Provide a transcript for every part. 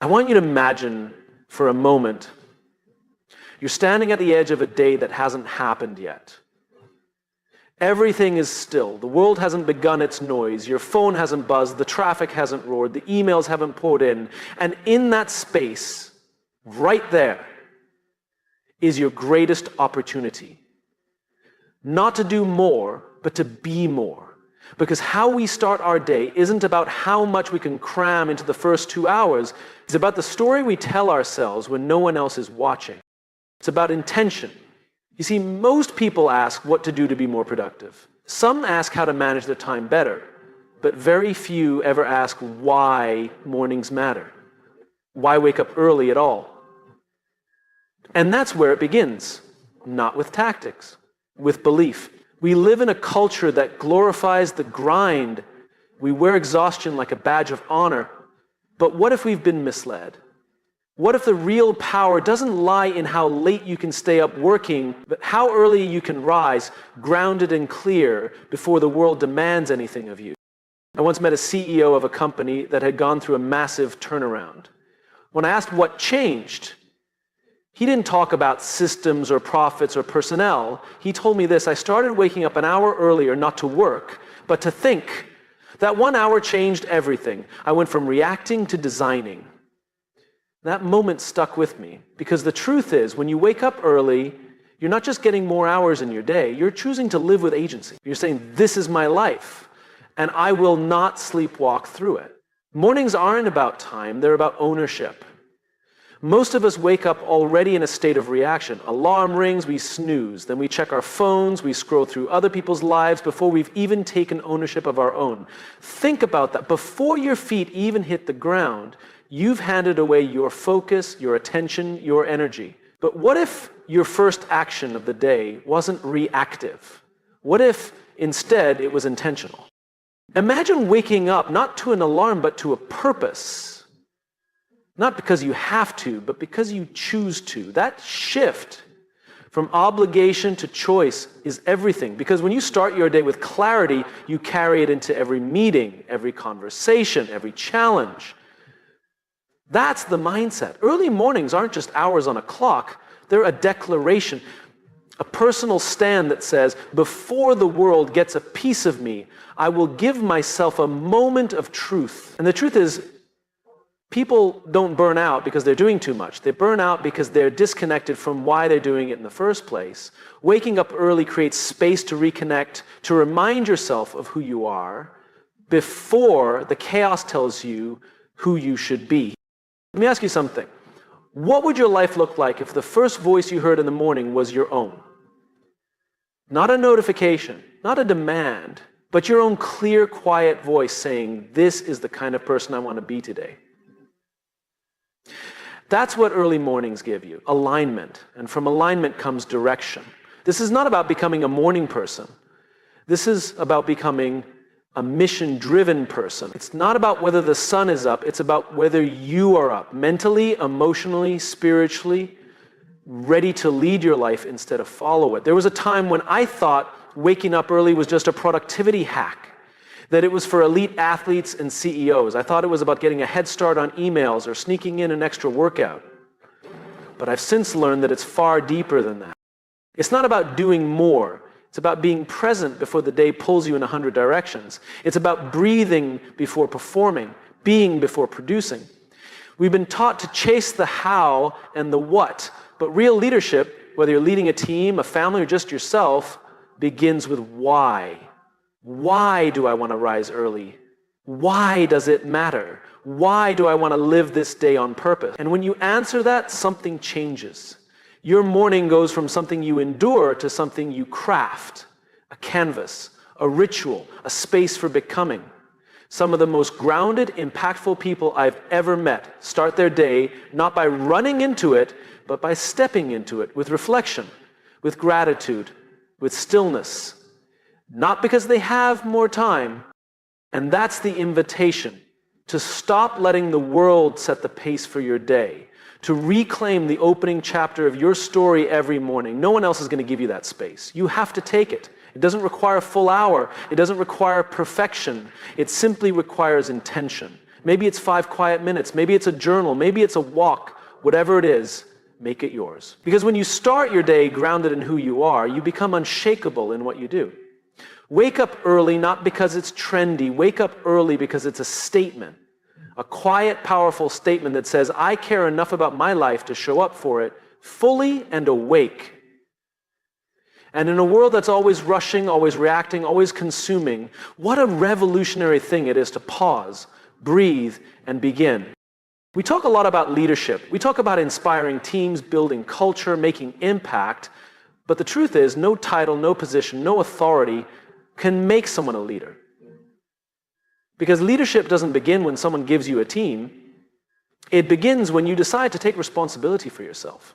I want you to imagine for a moment you're standing at the edge of a day that hasn't happened yet. Everything is still. The world hasn't begun its noise. Your phone hasn't buzzed. The traffic hasn't roared. The emails haven't poured in. And in that space, right there, is your greatest opportunity. Not to do more, but to be more. Because how we start our day isn't about how much we can cram into the first 2 hours. It's about the story we tell ourselves when no one else is watching. It's about intention. You see, most people ask what to do to be more productive. Some ask how to manage their time better, but very few ever ask why mornings matter. Why wake up early at all? And that's where it begins. Not with tactics, with belief. We live in a culture that glorifies the grind. We wear exhaustion like a badge of honor. But what if we've been misled? What if the real power doesn't lie in how late you can stay up working, but how early you can rise, grounded and clear, before the world demands anything of you? I once met a CEO of a company that had gone through a massive turnaround. When I asked what changed, he didn't talk about systems or profits or personnel. He told me this: I started waking up an hour earlier, not to work, but to think. That 1 hour changed everything. I went from reacting to designing. That moment stuck with me, because the truth is, when you wake up early, you're not just getting more hours in your day, you're choosing to live with agency. You're saying, this is my life, and I will not sleepwalk through it. Mornings aren't about time, they're about ownership. Most of us wake up already in a state of reaction. Alarm rings, we snooze. Then we check our phones, we scroll through other people's lives before we've even taken ownership of our own. Think about that. Before your feet even hit the ground, you've handed away your focus, your attention, your energy. But what if your first action of the day wasn't reactive? What if instead it was intentional? Imagine waking up not to an alarm, but to a purpose. Not because you have to, but because you choose to. That shift from obligation to choice is everything. Because when you start your day with clarity, you carry it into every meeting, every conversation, every challenge. That's the mindset. Early mornings aren't just hours on a clock. They're a declaration, a personal stand that says, before the world gets a piece of me, I will give myself a moment of truth. And the truth is, people don't burn out because they're doing too much. They burn out because they're disconnected from why they're doing it in the first place. Waking up early creates space to reconnect, to remind yourself of who you are before the chaos tells you who you should be. Let me ask you something. What would your life look like if the first voice you heard in the morning was your own? Not a notification, not a demand, but your own clear, quiet voice saying, this is the kind of person I want to be today. That's what early mornings give you, alignment. And from alignment comes direction. This is not about becoming a morning person. This is about becoming a mission-driven person. It's not about whether the sun is up, it's about whether you are up, mentally, emotionally, spiritually, ready to lead your life instead of follow it. There was a time when I thought waking up early was just a productivity hack, that it was for elite athletes and CEOs. I thought it was about getting a head start on emails or sneaking in an extra workout. But I've since learned that it's far deeper than that. It's not about doing more. It's about being present before the day pulls you in 100 directions. It's about breathing before performing, being before producing. We've been taught to chase the how and the what, but real leadership, whether you're leading a team, a family, or just yourself, begins with why. Why do I want to rise early? Why does it matter? Why do I want to live this day on purpose? And when you answer that, something changes. Your morning goes from something you endure to something you craft, a canvas, a ritual, a space for becoming. Some of the most grounded, impactful people I've ever met start their day not by running into it, but by stepping into it with reflection, with gratitude, with stillness. Not because they have more time. And that's the invitation, to stop letting the world set the pace for your day, to reclaim the opening chapter of your story every morning. No one else is going to give you that space. You have to take it. It doesn't require a full hour. It doesn't require perfection. It simply requires intention. Maybe it's 5 quiet minutes. Maybe it's a journal. Maybe it's a walk. Whatever it is, make it yours. Because when you start your day grounded in who you are, you become unshakable in what you do. Wake up early not because it's trendy. Wake up early because it's a statement. A quiet, powerful statement that says, I care enough about my life to show up for it fully and awake. And in a world that's always rushing, always reacting, always consuming, what a revolutionary thing it is to pause, breathe, and begin. We talk a lot about leadership. We talk about inspiring teams, building culture, making impact. But the truth is, no title, no position, no authority can make someone a leader. Because leadership doesn't begin when someone gives you a team. It begins when you decide to take responsibility for yourself.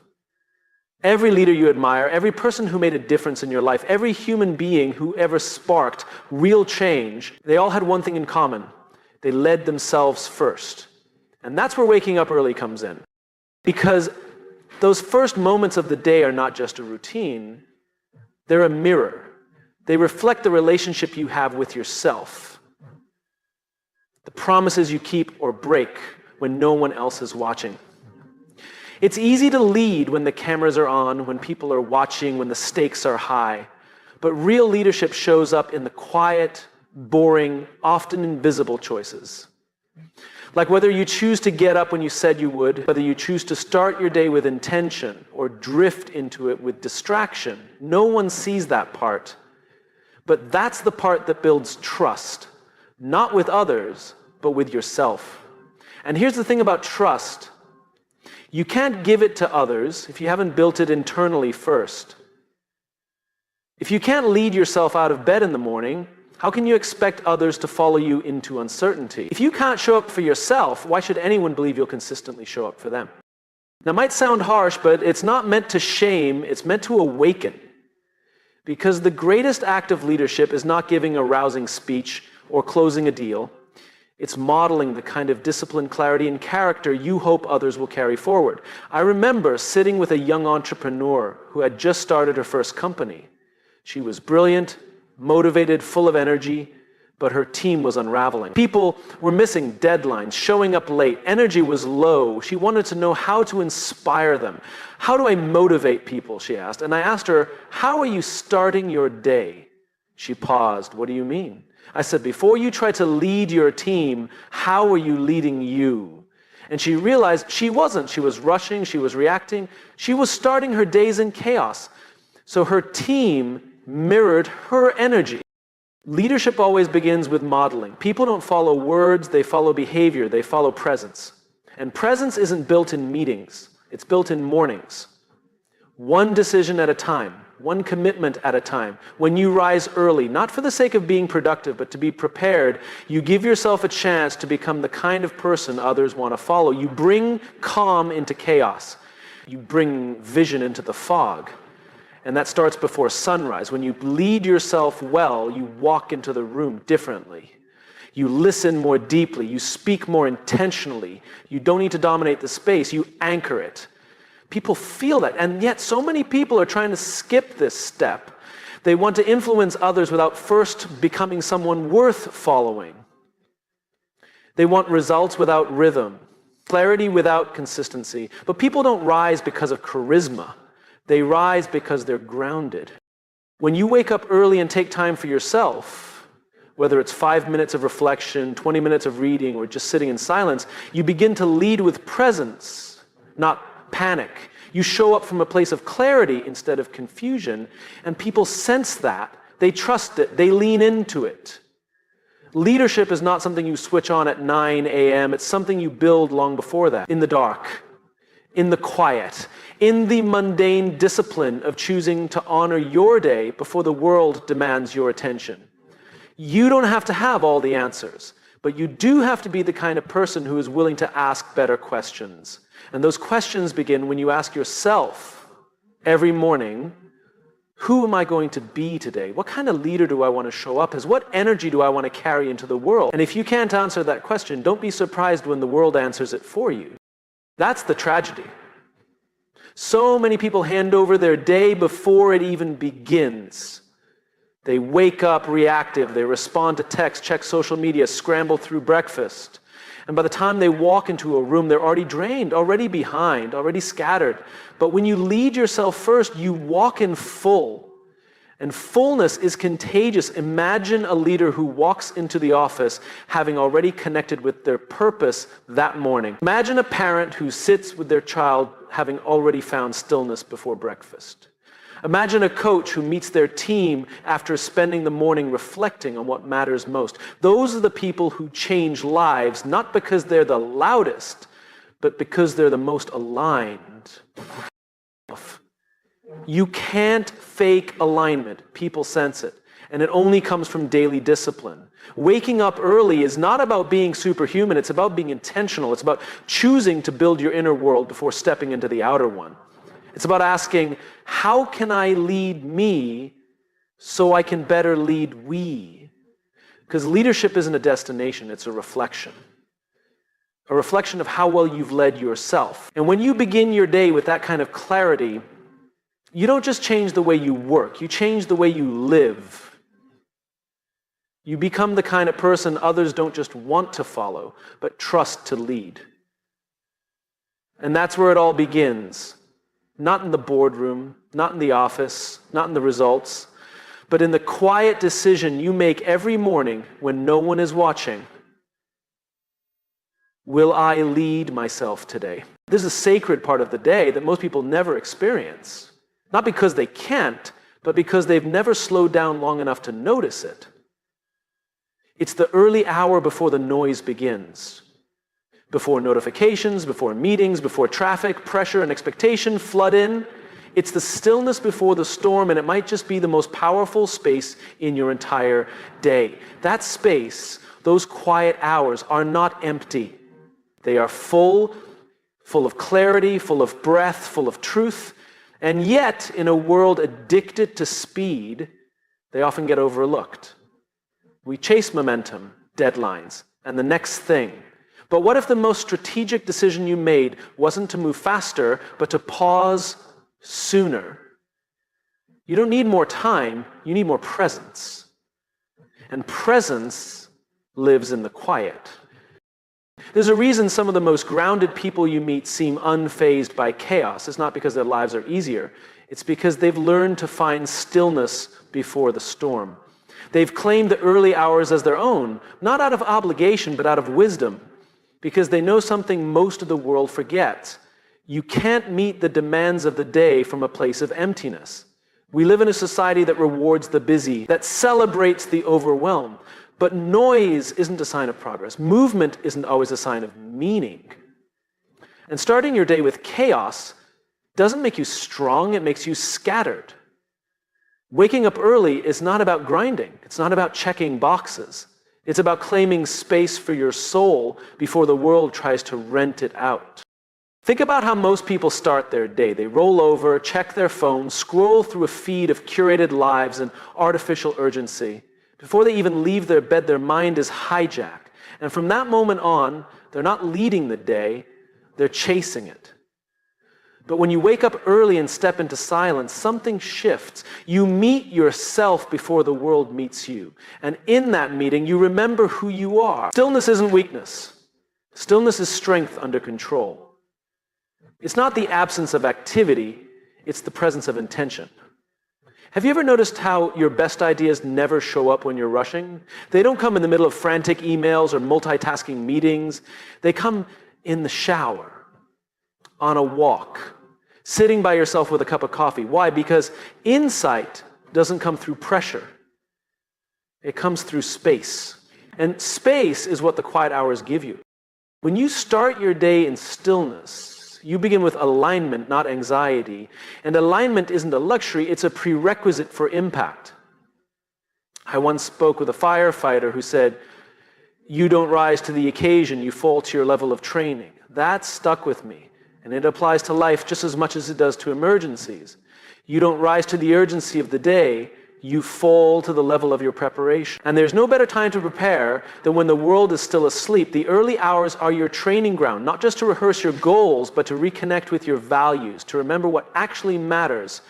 Every leader you admire, every person who made a difference in your life, every human being who ever sparked real change, they all had one thing in common. They led themselves first. And that's where waking up early comes in. Because those first moments of the day are not just a routine, they're a mirror. They reflect the relationship you have with yourself. The promises you keep or break when no one else is watching. It's easy to lead when the cameras are on, when people are watching, when the stakes are high. But real leadership shows up in the quiet, boring, often invisible choices. Like whether you choose to get up when you said you would, whether you choose to start your day with intention or drift into it with distraction. No one sees that part. But that's the part that builds trust. Not with others, but with yourself. And here's the thing about trust. You can't give it to others if you haven't built it internally first. If you can't lead yourself out of bed in the morning, how can you expect others to follow you into uncertainty? If you can't show up for yourself, why should anyone believe you'll consistently show up for them? Now, it might sound harsh, but it's not meant to shame, it's meant to awaken. Because the greatest act of leadership is not giving a rousing speech or closing a deal. It's modeling the kind of discipline, clarity, and character you hope others will carry forward. I remember sitting with a young entrepreneur who had just started her first company. She was brilliant, motivated, full of energy, but her team was unraveling. People were missing deadlines, showing up late, energy was low. She wanted to know how to inspire them. How do I motivate people, she asked. And I asked her, how are you starting your day? She paused. What do you mean? I said, before you try to lead your team, how are you leading you? And she realized she wasn't. She was rushing, she was reacting. She was starting her days in chaos. So her team mirrored her energy. Leadership always begins with modeling. People don't follow words, they follow behavior, they follow presence. And presence isn't built in meetings, it's built in mornings. One decision at a time, one commitment at a time. When you rise early, not for the sake of being productive, but to be prepared, you give yourself a chance to become the kind of person others want to follow. You bring calm into chaos. You bring vision into the fog. And that starts before sunrise. When you lead yourself well, you walk into the room differently. You listen more deeply. You speak more intentionally. You don't need to dominate the space. You anchor it. People feel that. And yet so many people are trying to skip this step. They want to influence others without first becoming someone worth following. They want results without rhythm, clarity without consistency. But people don't rise because of charisma. They rise because they're grounded. When you wake up early and take time for yourself, whether it's 5 minutes of reflection, 20 minutes of reading, or just sitting in silence, you begin to lead with presence, not panic. You show up from a place of clarity instead of confusion, and people sense that. They trust it. They lean into it. Leadership is not something you switch on at 9 a.m. It's something you build long before that, in the dark, in the quiet, in the mundane discipline of choosing to honor your day before the world demands your attention. You don't have to have all the answers, but you do have to be the kind of person who is willing to ask better questions. And those questions begin when you ask yourself every morning, who am I going to be today? What kind of leader do I want to show up as? What energy do I want to carry into the world? And if you can't answer that question, don't be surprised when the world answers it for you. That's the tragedy. So many people hand over their day before it even begins. They wake up reactive, they respond to text, check social media, scramble through breakfast. And by the time they walk into a room, they're already drained, already behind, already scattered. But when you lead yourself first, you walk in full. And fullness is contagious. Imagine a leader who walks into the office having already connected with their purpose that morning. Imagine a parent who sits with their child having already found stillness before breakfast. Imagine a coach who meets their team after spending the morning reflecting on what matters most. Those are the people who change lives, not because they're the loudest, but because they're the most aligned. You can't fake alignment. People sense it. And it only comes from daily discipline. Waking up early is not about being superhuman. It's about being intentional. It's about choosing to build your inner world before stepping into the outer one. It's about asking, how can I lead me so I can better lead we? Because leadership isn't a destination, it's a reflection. A reflection of how well you've led yourself. And when you begin your day with that kind of clarity, you don't just change the way you work, you change the way you live. You become the kind of person others don't just want to follow, but trust to lead. And that's where it all begins. Not in the boardroom, not in the office, not in the results, but in the quiet decision you make every morning when no one is watching. Will I lead myself today? This is a sacred part of the day that most people never experience. Not because they can't, but because they've never slowed down long enough to notice it. It's the early hour before the noise begins. Before notifications, before meetings, before traffic, pressure, and expectation flood in. It's the stillness before the storm, and it might just be the most powerful space in your entire day. That space, those quiet hours, are not empty. They are full of clarity, full of breath, full of truth. And yet, in a world addicted to speed, they often get overlooked. We chase momentum, deadlines, and the next thing. But what if the most strategic decision you made wasn't to move faster, but to pause sooner? You don't need more time, you need more presence. And presence lives in the quiet. There's a reason some of the most grounded people you meet seem unfazed by chaos. It's not because their lives are easier. It's because they've learned to find stillness before the storm. They've claimed the early hours as their own, not out of obligation, but out of wisdom, because they know something most of the world forgets. You can't meet the demands of the day from a place of emptiness. We live in a society that rewards the busy, that celebrates the overwhelmed. But noise isn't a sign of progress. Movement isn't always a sign of meaning. And starting your day with chaos doesn't make you strong, it makes you scattered. Waking up early is not about grinding. It's not about checking boxes. It's about claiming space for your soul before the world tries to rent it out. Think about how most people start their day. They roll over, check their phone, scroll through a feed of curated lives and artificial urgency. Before they even leave their bed, their mind is hijacked. And from that moment on, they're not leading the day, they're chasing it. But when you wake up early and step into silence, something shifts. You meet yourself before the world meets you. And in that meeting, you remember who you are. Stillness isn't weakness. Stillness is strength under control. It's not the absence of activity, it's the presence of intention. Have you ever noticed how your best ideas never show up when you're rushing? They don't come in the middle of frantic emails or multitasking meetings. They come in the shower, on a walk, sitting by yourself with a cup of coffee. Why? Because insight doesn't come through pressure. It comes through space. And space is what the quiet hours give you. When you start your day in stillness, you begin with alignment, not anxiety. And alignment isn't a luxury, it's a prerequisite for impact. I once spoke with a firefighter who said, "You don't rise to the occasion, you fall to your level of training." That stuck with me. And it applies to life just as much as it does to emergencies. You don't rise to the urgency of the day, you fall to the level of your preparation. And there's no better time to prepare than when the world is still asleep. The early hours are your training ground, not just to rehearse your goals, but to reconnect with your values, to remember what actually matters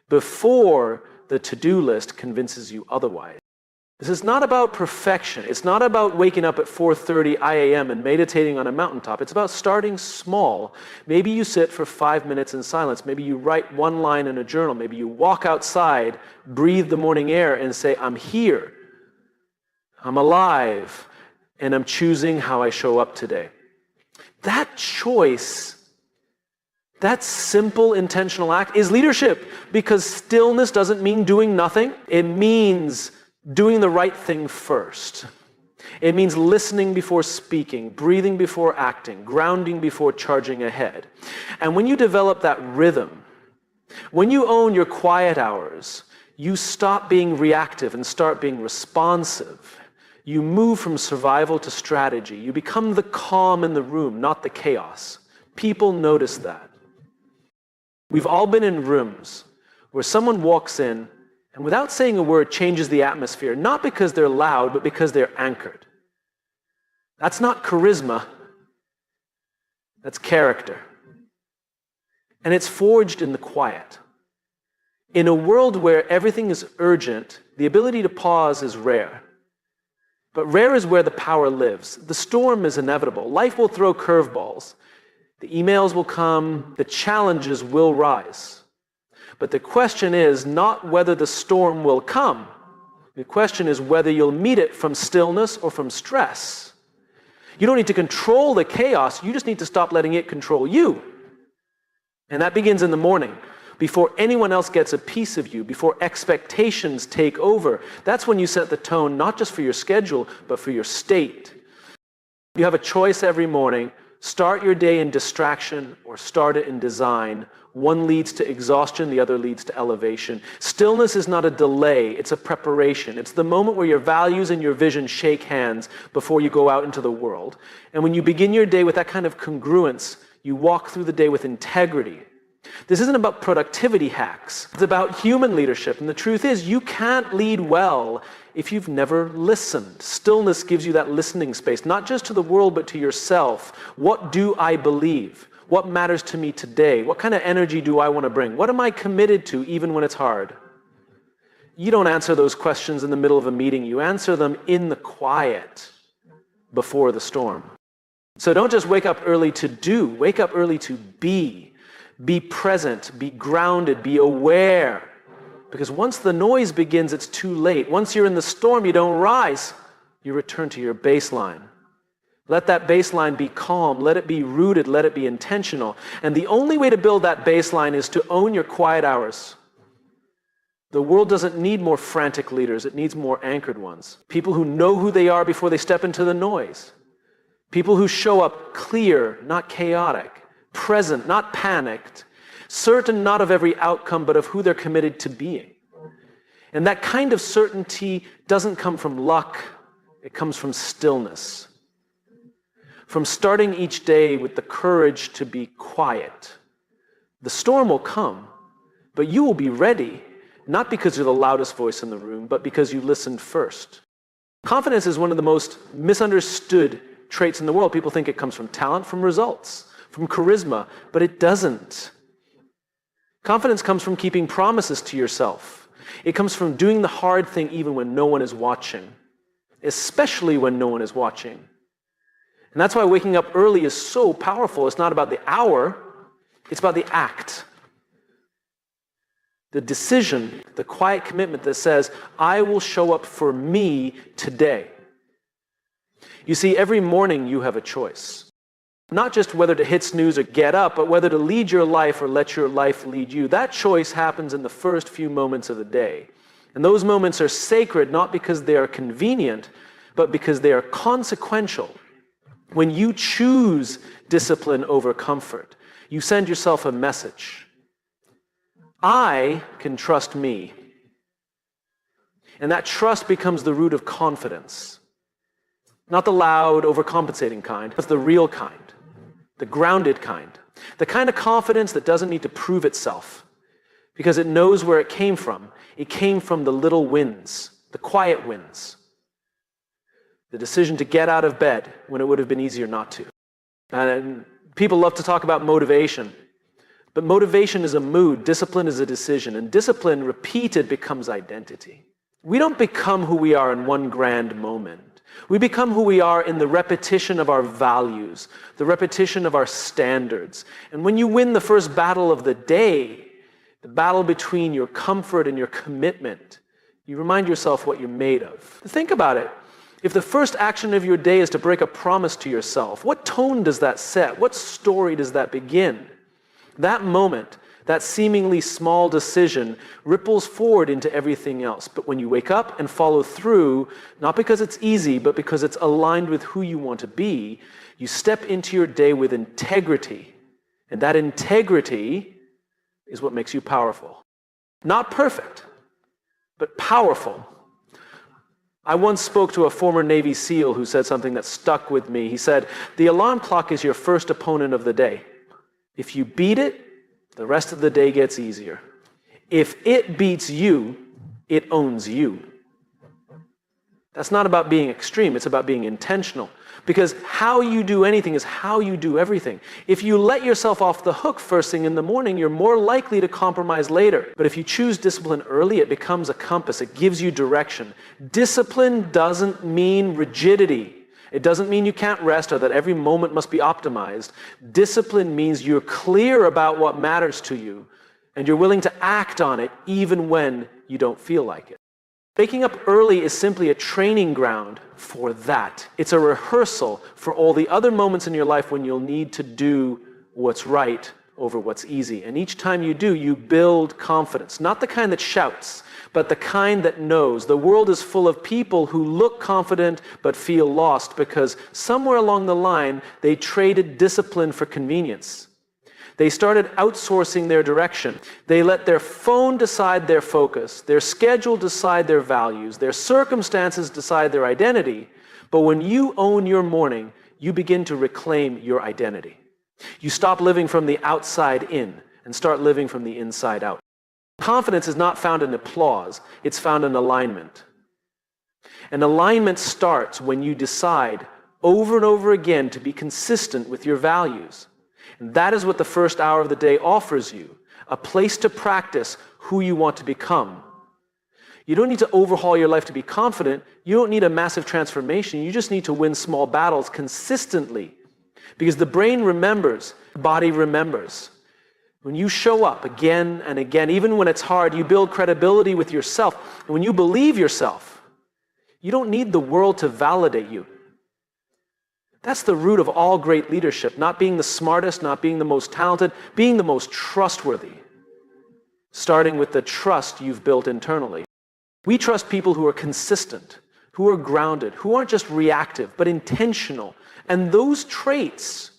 before the to-do list convinces you otherwise. This is not about perfection. It's not about waking up at 4:30 a.m. and meditating on a mountaintop. It's about starting small. Maybe you sit for 5 minutes in silence. Maybe you write one line in a journal. Maybe you walk outside, breathe the morning air, and say, I'm here. I'm alive. And I'm choosing how I show up today. That choice, that simple intentional act is leadership, because stillness doesn't mean doing nothing. It means doing the right thing first. It means listening before speaking, breathing before acting, grounding before charging ahead. And when you develop that rhythm, when you own your quiet hours, you stop being reactive and start being responsive. You move from survival to strategy. You become the calm in the room, not the chaos. People notice that. We've all been in rooms where someone walks in and without saying a word changes the atmosphere, not because they're loud, but because they're anchored. That's not charisma. That's character. And it's forged in the quiet. In a world where everything is urgent, the ability to pause is rare. But rare is where the power lives. The storm is inevitable. Life will throw curveballs. The emails will come. The challenges will rise. But the question is not whether the storm will come. The question is whether you'll meet it from stillness or from stress. You don't need to control the chaos. You just need to stop letting it control you. And that begins in the morning, before anyone else gets a piece of you, before expectations take over. That's when you set the tone, not just for your schedule, but for your state. You have a choice every morning. Start your day in distraction or start it in design. One leads to exhaustion, the other leads to elevation. Stillness is not a delay, it's a preparation. It's the moment where your values and your vision shake hands before you go out into the world. And when you begin your day with that kind of congruence, you walk through the day with integrity. This isn't about productivity hacks. It's about human leadership. And the truth is, you can't lead well if you've never listened. Stillness gives you that listening space, not just to the world, but to yourself. What do I believe? What matters to me today? What kind of energy do I want to bring? What am I committed to, even when it's hard? You don't answer those questions in the middle of a meeting. You answer them in the quiet before the storm. So don't just wake up early to do. Wake up early to be. Be present, be grounded, be aware. Because once the noise begins, it's too late. Once you're in the storm, you don't rise. You return to your baseline. Let that baseline be calm. Let it be rooted. Let it be intentional. And the only way to build that baseline is to own your quiet hours. The world doesn't need more frantic leaders. It needs more anchored ones. People who know who they are before they step into the noise. People who show up clear, not chaotic. Present, not panicked, certain not of every outcome, but of who they're committed to being. And that kind of certainty doesn't come from luck, it comes from stillness. From starting each day with the courage to be quiet. The storm will come, but you will be ready, not because you're the loudest voice in the room, but because you listened first. Confidence is one of the most misunderstood traits in the world. People think it comes from talent, from results, from charisma, but it doesn't. Confidence comes from keeping promises to yourself. It comes from doing the hard thing even when no one is watching, especially when no one is watching. And that's why waking up early is so powerful. It's not about the hour, it's about the act. The decision, the quiet commitment that says, I will show up for me today. You see, every morning you have a choice. Not just whether to hit snooze or get up, but whether to lead your life or let your life lead you. That choice happens in the first few moments of the day. And those moments are sacred, not because they are convenient, but because they are consequential. When you choose discipline over comfort, you send yourself a message. I can trust me. And that trust becomes the root of confidence. Not the loud, overcompensating kind, but the real kind. The grounded kind. The kind of confidence that doesn't need to prove itself because it knows where it came from. It came from the little wins, the quiet wins. The decision to get out of bed when it would have been easier not to. And people love to talk about motivation. But motivation is a mood, discipline is a decision. And discipline repeated becomes identity. We don't become who we are in one grand moment. We become who we are in the repetition of our values, the repetition of our standards. And when you win the first battle of the day, the battle between your comfort and your commitment, you remind yourself what you're made of. Think about it. If the first action of your day is to break a promise to yourself, what tone does that set? What story does that begin? That moment, that seemingly small decision, ripples forward into everything else. But when you wake up and follow through, not because it's easy, but because it's aligned with who you want to be, you step into your day with integrity. And that integrity is what makes you powerful. Not perfect, but powerful. I once spoke to a former Navy SEAL who said something that stuck with me. He said, the alarm clock is your first opponent of the day. If you beat it, the rest of the day gets easier. If it beats you, it owns you. That's not about being extreme, it's about being intentional. Because how you do anything is how you do everything. If you let yourself off the hook first thing in the morning, you're more likely to compromise later. But if you choose discipline early, it becomes a compass. It gives you direction. Discipline doesn't mean rigidity. It doesn't mean you can't rest or that every moment must be optimized. Discipline means you're clear about what matters to you and you're willing to act on it even when you don't feel like it. Waking up early is simply a training ground for that. It's a rehearsal for all the other moments in your life when you'll need to do what's right over what's easy. And each time you do, you build confidence. Not the kind that shouts, but the kind that knows. The world is full of people who look confident but feel lost because somewhere along the line, they traded discipline for convenience. They started outsourcing their direction. They let their phone decide their focus, their schedule decide their values, their circumstances decide their identity. But when you own your morning, you begin to reclaim your identity. You stop living from the outside in and start living from the inside out. Confidence is not found in applause, it's found in alignment. And alignment starts when you decide over and over again to be consistent with your values. And that is what the first hour of the day offers you, a place to practice who you want to become. You don't need to overhaul your life to be confident. You don't need a massive transformation. You just need to win small battles consistently. Because the brain remembers, the body remembers. When you show up again and again, even when it's hard, you build credibility with yourself. And when you believe yourself, you don't need the world to validate you. That's the root of all great leadership, not being the smartest, not being the most talented, being the most trustworthy. Starting with the trust you've built internally. We trust people who are consistent, who are grounded, who aren't just reactive, but intentional. And those traits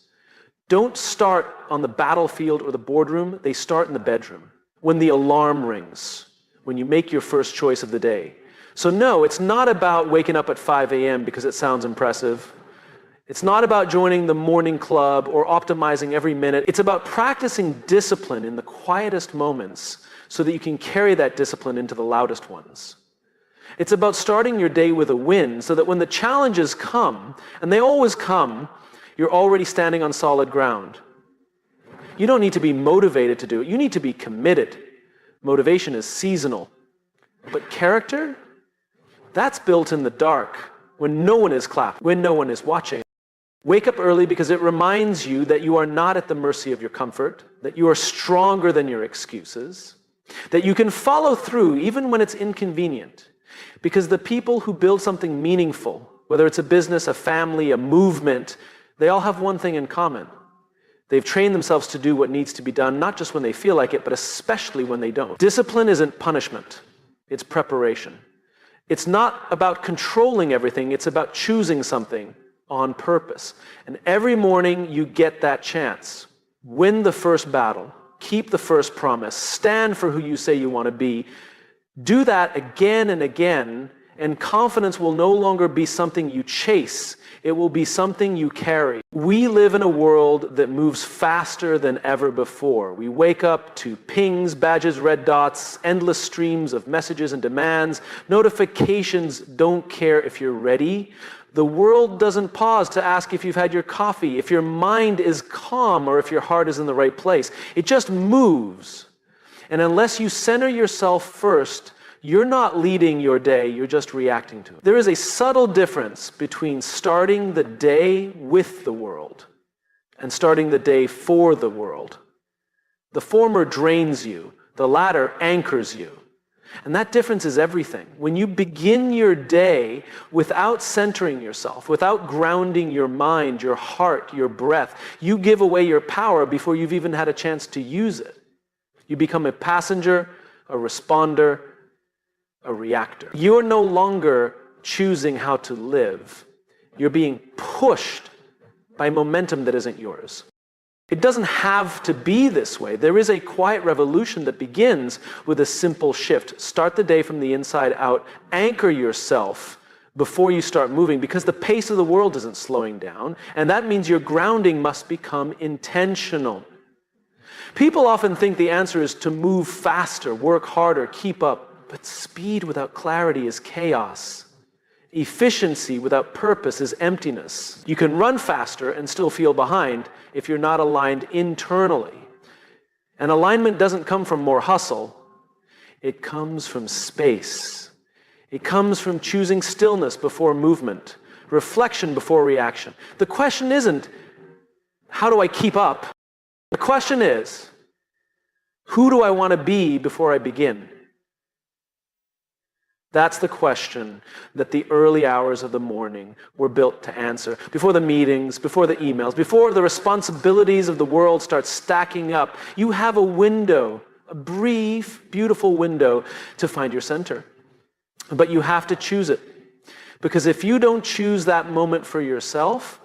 don't start on the battlefield or the boardroom, they start in the bedroom. When the alarm rings, when you make your first choice of the day. So no, it's not about waking up at 5 a.m. because it sounds impressive. It's not about joining the morning club or optimizing every minute. It's about practicing discipline in the quietest moments so that you can carry that discipline into the loudest ones. It's about starting your day with a win so that when the challenges come, and they always come, you're already standing on solid ground. You don't need to be motivated to do it. You need to be committed. Motivation is seasonal. But character, that's built in the dark when no one is clapping, when no one is watching. Wake up early because it reminds you that you are not at the mercy of your comfort, that you are stronger than your excuses, that you can follow through even when it's inconvenient. Because the people who build something meaningful, whether it's a business, a family, a movement, they all have one thing in common. They've trained themselves to do what needs to be done, not just when they feel like it, but especially when they don't. Discipline isn't punishment, it's preparation. It's not about controlling everything, it's about choosing something on purpose. And every morning you get that chance. Win the first battle, keep the first promise, stand for who you say you want to be. Do that again and again, and confidence will no longer be something you chase. It will be something you carry. We live in a world that moves faster than ever before. We wake up to pings, badges, red dots, endless streams of messages and demands. Notifications don't care if you're ready. The world doesn't pause to ask if you've had your coffee, if your mind is calm, or if your heart is in the right place. It just moves. And unless you center yourself first, You're not leading your day, you're just reacting to it. There is a subtle difference between starting the day with the world and starting the day for the world. The former drains you, the latter anchors you. And that difference is everything. When you begin your day without centering yourself, without grounding your mind, your heart, your breath, you give away your power before you've even had a chance to use it. You become a passenger, a responder, a reactor. You're no longer choosing how to live. You're being pushed by momentum that isn't yours. It doesn't have to be this way. There is a quiet revolution that begins with a simple shift. Start the day from the inside out. Anchor yourself before you start moving, because the pace of the world isn't slowing down, and that means your grounding must become intentional. People often think the answer is to move faster, work harder, keep up, but speed without clarity is chaos. Efficiency without purpose is emptiness. You can run faster and still feel behind if you're not aligned internally. And alignment doesn't come from more hustle. It comes from space. It comes from choosing stillness before movement, reflection before reaction. The question isn't, how do I keep up? The question is, who do I want to be before I begin? That's the question that the early hours of the morning were built to answer. Before the meetings, before the emails, before the responsibilities of the world start stacking up, you have a window, a brief, beautiful window to find your center. But you have to choose it. Because if you don't choose that moment for yourself,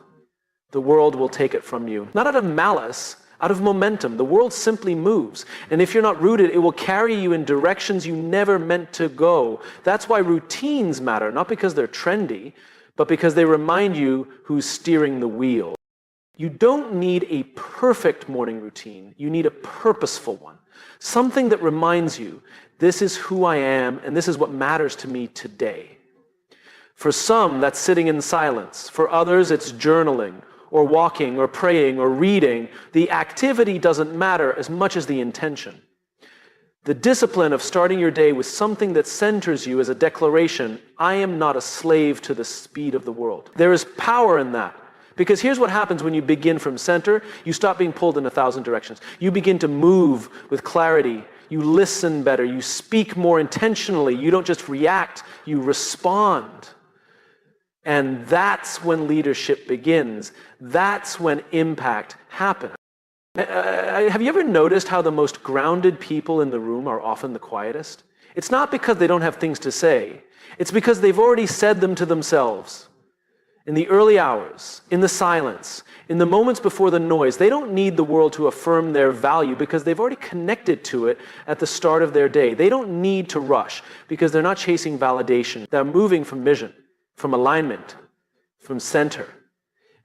the world will take it from you. Not out of malice, out of momentum. The world simply moves. And if you're not rooted, it will carry you in directions you never meant to go. That's why routines matter, not because they're trendy, but because they remind you who's steering the wheel. You don't need a perfect morning routine. You need a purposeful one. Something that reminds you, this is who I am, and this is what matters to me today. For some, that's sitting in silence. For others, it's journaling, or walking, or praying, or reading. The activity doesn't matter as much as the intention. The discipline of starting your day with something that centers you as a declaration, I am not a slave to the speed of the world. There is power in that. Because here's what happens when you begin from center. You stop being pulled in 1,000 directions. You begin to move with clarity. You listen better. You speak more intentionally. You don't just react, you respond. And that's when leadership begins. That's when impact happens. Have you ever noticed how the most grounded people in the room are often the quietest? It's not because they don't have things to say. It's because they've already said them to themselves. In the early hours, in the silence, in the moments before the noise, they don't need the world to affirm their value because they've already connected to it at the start of their day. They don't need to rush because they're not chasing validation. They're moving from vision, from alignment, from center.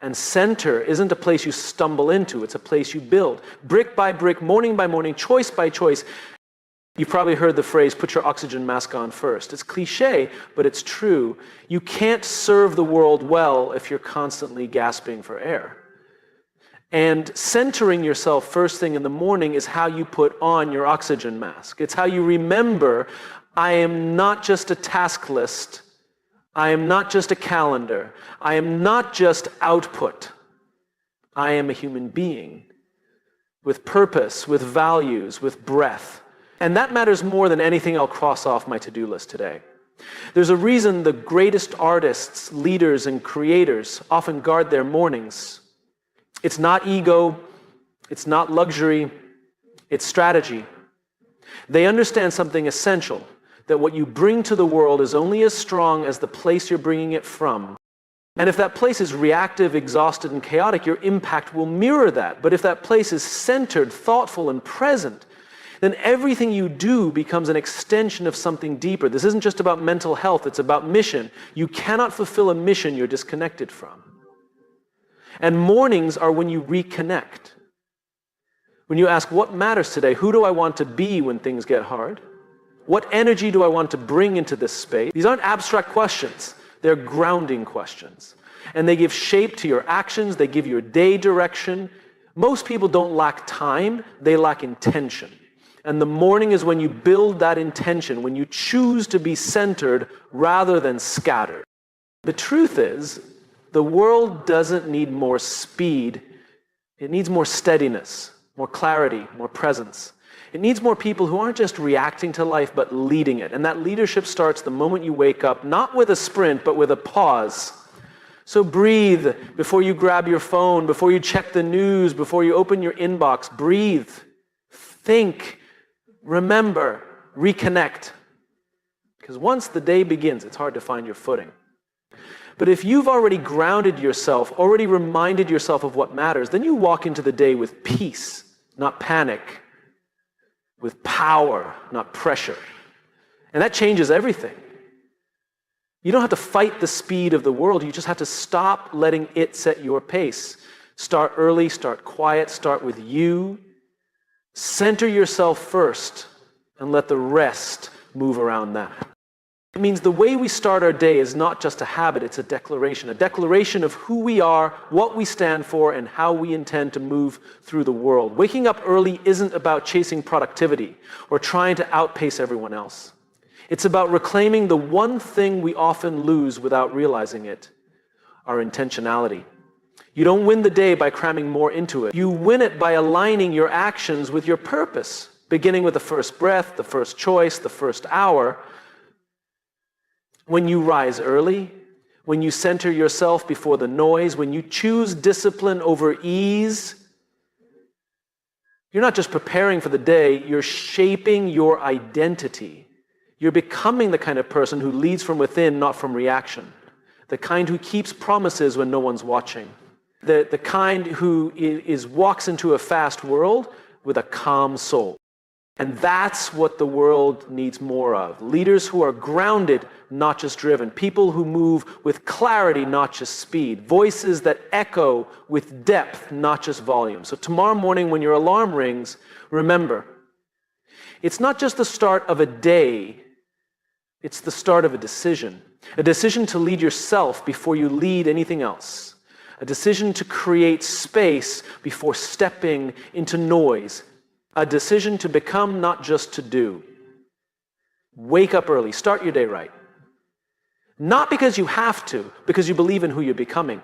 And center isn't a place you stumble into, it's a place you build. Brick by brick, morning by morning, choice by choice. You've probably heard the phrase, put your oxygen mask on first. It's cliche, but it's true. You can't serve the world well if you're constantly gasping for air. And centering yourself first thing in the morning is how you put on your oxygen mask. It's how you remember, I am not just a task list. I am not just a calendar. I am not just output. I am a human being with purpose, with values, with breath. And that matters more than anything I'll cross off my to-do list today. There's a reason the greatest artists, leaders, and creators often guard their mornings. It's not ego, it's not luxury, it's strategy. They understand something essential, that what you bring to the world is only as strong as the place you're bringing it from. And if that place is reactive, exhausted, and chaotic, your impact will mirror that. But if that place is centered, thoughtful, and present, then everything you do becomes an extension of something deeper. This isn't just about mental health, it's about mission. You cannot fulfill a mission you're disconnected from. And mornings are when you reconnect. When you ask, what matters today? Who do I want to be when things get hard? What energy do I want to bring into this space? These aren't abstract questions. They're grounding questions. And they give shape to your actions. They give your day direction. Most people don't lack time. They lack intention. And the morning is when you build that intention, when you choose to be centered rather than scattered. The truth is, the world doesn't need more speed. It needs more steadiness, more clarity, more presence. It needs more people who aren't just reacting to life, but leading it. And that leadership starts the moment you wake up, not with a sprint, but with a pause. So breathe before you grab your phone, before you check the news, before you open your inbox. Breathe, think, remember, reconnect. Because once the day begins, it's hard to find your footing. But if you've already grounded yourself, already reminded yourself of what matters, then you walk into the day with peace, not panic, with power, not pressure. And that changes everything. You don't have to fight the speed of the world. You just have to stop letting it set your pace. Start early, start quiet, start with you. Center yourself first and let the rest move around that. It means the way we start our day is not just a habit, it's a declaration of who we are, what we stand for, and how we intend to move through the world. Waking up early isn't about chasing productivity or trying to outpace everyone else. It's about reclaiming the one thing we often lose without realizing it, our intentionality. You don't win the day by cramming more into it. You win it by aligning your actions with your purpose, beginning with the first breath, the first choice, the first hour. When you rise early, when you center yourself before the noise, when you choose discipline over ease, you're not just preparing for the day, you're shaping your identity. You're becoming the kind of person who leads from within, not from reaction. The kind who keeps promises when no one's watching. The kind who walks into a fast world with a calm soul. And that's what the world needs more of. Leaders who are grounded, not just driven. People who move with clarity, not just speed. Voices that echo with depth, not just volume. So tomorrow morning when your alarm rings, remember, it's not just the start of a day, it's the start of a decision. A decision to lead yourself before you lead anything else. A decision to create space before stepping into noise. A decision to become, not just to do. Wake up early. Start your day right. Not because you have to, because you believe in who you're becoming.